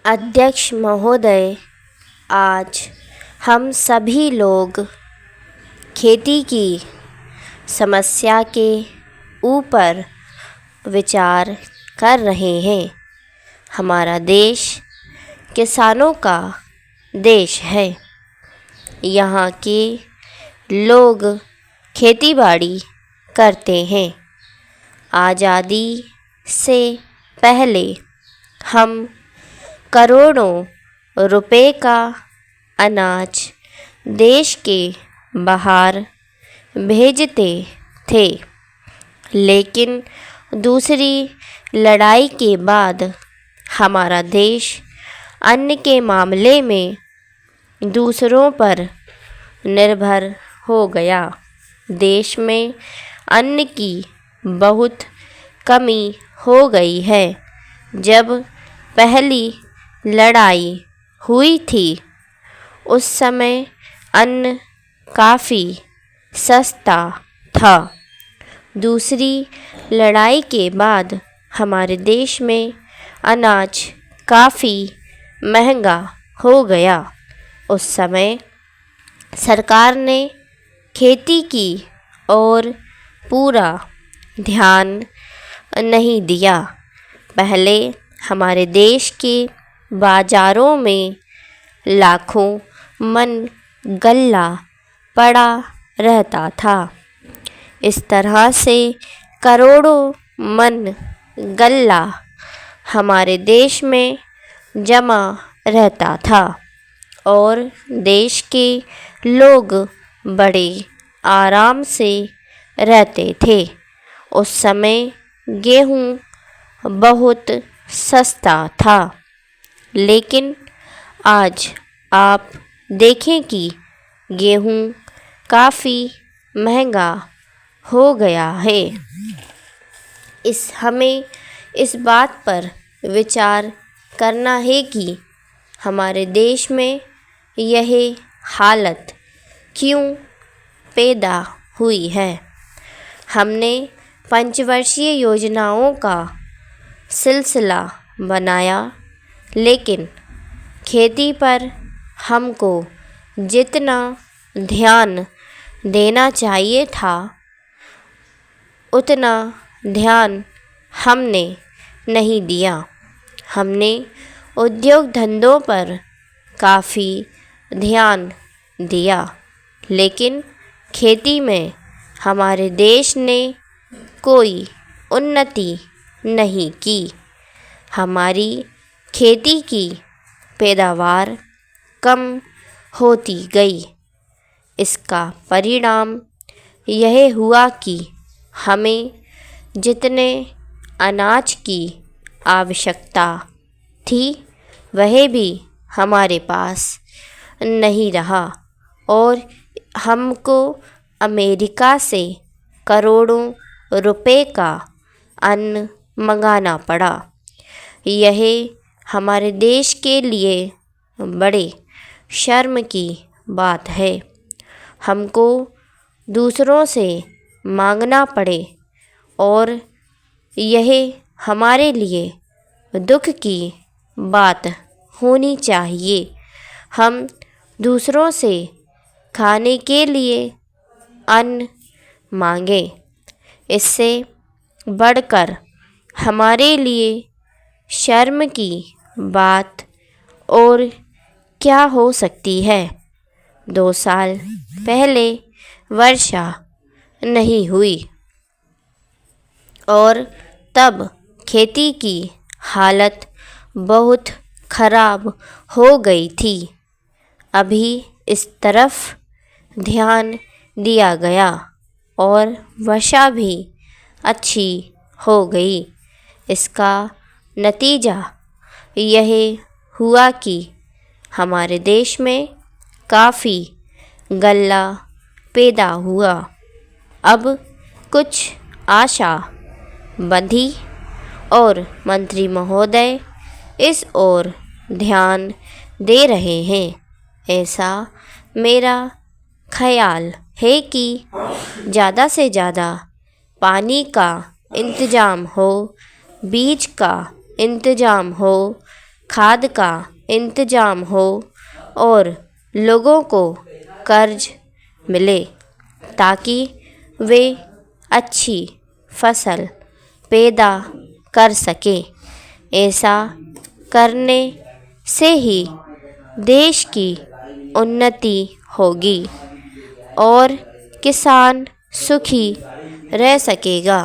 अध्यक्ष महोदय, आज हम सभी लोग खेती की समस्या के ऊपर विचार कर रहे हैं। हमारा देश किसानों का देश है। यहाँ के लोग खेती बाड़ी करते हैं। आज़ादी से पहले हम करोड़ों रुपए का अनाज देश के बाहर भेजते थे, लेकिन दूसरी लड़ाई के बाद हमारा देश अन्न के मामले में दूसरों पर निर्भर हो गया। देश में अन्न की बहुत कमी हो गई है। जब पहली लड़ाई हुई थी उस समय अन्न काफ़ी सस्ता था। दूसरी लड़ाई के बाद हमारे देश में अनाज काफ़ी महंगा हो गया। उस समय सरकार ने खेती की और पूरा ध्यान नहीं दिया। पहले हमारे देश के बाज़ारों में लाखों मन गल्ला पड़ा रहता था। इस तरह से करोड़ों मन गल्ला हमारे देश में जमा रहता था और देश के लोग बड़े आराम से रहते थे। उस समय गेहूँ बहुत सस्ता था, लेकिन आज आप देखें कि गेहूँ काफ़ी महंगा हो गया है। हमें इस बात पर विचार करना है कि हमारे देश में यह हालत क्यों पैदा हुई है। हमने पंचवर्षीय योजनाओं का सिलसिला बनाया, लेकिन खेती पर हमको जितना ध्यान देना चाहिए था उतना ध्यान हमने नहीं दिया। हमने उद्योग धंधों पर काफ़ी ध्यान दिया, लेकिन खेती में हमारे देश ने कोई उन्नति नहीं की। हमारी खेती की पैदावार कम होती गई। इसका परिणाम यह हुआ कि हमें जितने अनाज की आवश्यकता थी वह भी हमारे पास नहीं रहा और हमको अमेरिका से करोड़ों रुपए का अन्न मंगाना पड़ा। यह हमारे देश के लिए बड़े शर्म की बात है। हमको दूसरों से मांगना पड़े और यह हमारे लिए दुख की बात होनी चाहिए। हम दूसरों से खाने के लिए अन्न मांगें। इससे बढ़कर हमारे लिए शर्म की बात और क्या हो सकती है। 2 साल पहले वर्षा नहीं हुई और तब खेती की हालत बहुत खराब हो गई थी। अभी इस तरफ ध्यान दिया गया और वर्षा भी अच्छी हो गई। इसका नतीजा यह हुआ कि हमारे देश में काफ़ी गल्ला पैदा हुआ। अब कुछ आशा बंधी और मंत्री महोदय इस ओर ध्यान दे रहे हैं। ऐसा मेरा ख़याल है कि ज़्यादा से ज़्यादा पानी का इंतज़ाम हो, बीज का इंतज़ाम हो, खाद का इंतजाम हो और लोगों को कर्ज मिले ताकि वे अच्छी फसल पैदा कर सकें। ऐसा करने से ही देश की उन्नति होगी और किसान सुखी रह सकेगा।